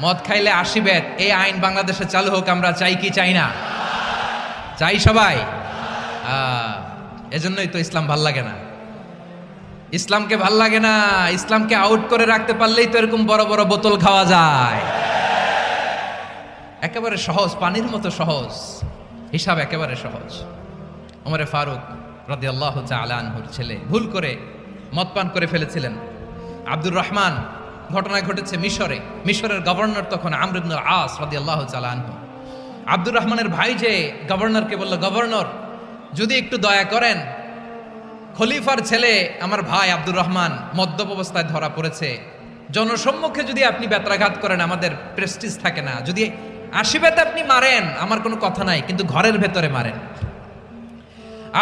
মদ খাইলে 80 বেত, এই আইন বাংলাদেশে চালু হোক, আমরা চাই কি চাই না? চাই সবাই। এজন্যই তো ইসলাম ভাল লাগে না, ইসলামকে ভাল লাগে না। ইসলামকে আউট করে রাখতে পারলেই তো এরকম বড় বড় বোতল খাওয়া যায়। একেবারে সহজ, পানির মতো সহজ হিসাব, একেবারে সহজ। ওমরে ফারুক রাদিয়াল্লাহু তাআলা আনহুর ছেলে ভুল করে মদ পান করে ফেলেছিলেন। আব্দুর রহমান, ঘটনা ঘটেছে মিশরে। মিশরের গভর্নর তখন আমর ইবনুল আস রাদিয়াল্লাহু তাআলা আনহু। আব্দুর রহমানের ভাই যে গভর্নরকে বলল, গভর্নর যদি একটু দয়া করেন, খলিফার ছেলে আমার ভাই আব্দুর রহমান মদ্যপ অবস্থায় ধরা পড়েছে, জনসম্মুখে যদি আপনি বেত্রাঘাত করেন আমাদের প্রেস্টিজ থাকে না, যদি 80 বেত আপনি মারেন আমার কোনো কথা নাই, কিন্তু ঘরের ভেতরে মারেন।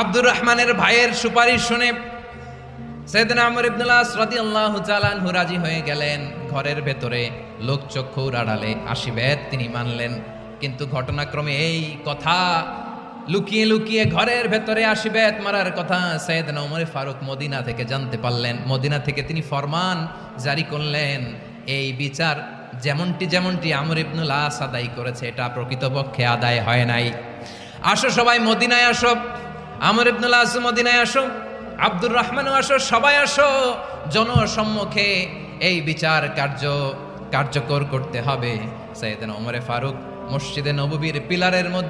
আব্দুর রহমানের ভাইয়ের সুপারিশ শুনে সাইয়েদনা আমর ইবনুল আস রাদিয়াল্লাহু তাআলা আনহু রাজি হয়ে গেলেন। ঘরের ভেতরে লোকচক্ষুর আড়ালে 80 বেত তিনি মানলেন। কিন্তু ঘটনাক্রমে এই কথা লুকিয়ে লুকিয়ে ঘরের ভেতরে 80 বেত মারার কথা সাইয়েদনা ওমর ফারুক মদিনা থেকে জানতে পারলেন। মদিনা থেকে তিনি ফরমান জারি করলেন, এই বিচার যেমনটি আমর ইবনুল আস আদায় করেছে এটা প্রকৃতপক্ষে আদায় হয় নাই। আসো সবাই মদিনায় আসো, আমর ইবনুল আস মদিনায় আসো, আব্দুর রহমানও আসো, সবাই আসো, জনসম্মুখে এই বিচার কার্যকর করতে হবে। সাইয়েদনা ওমর ফারুক মসজিদে নববীর পিলারের মধ্যে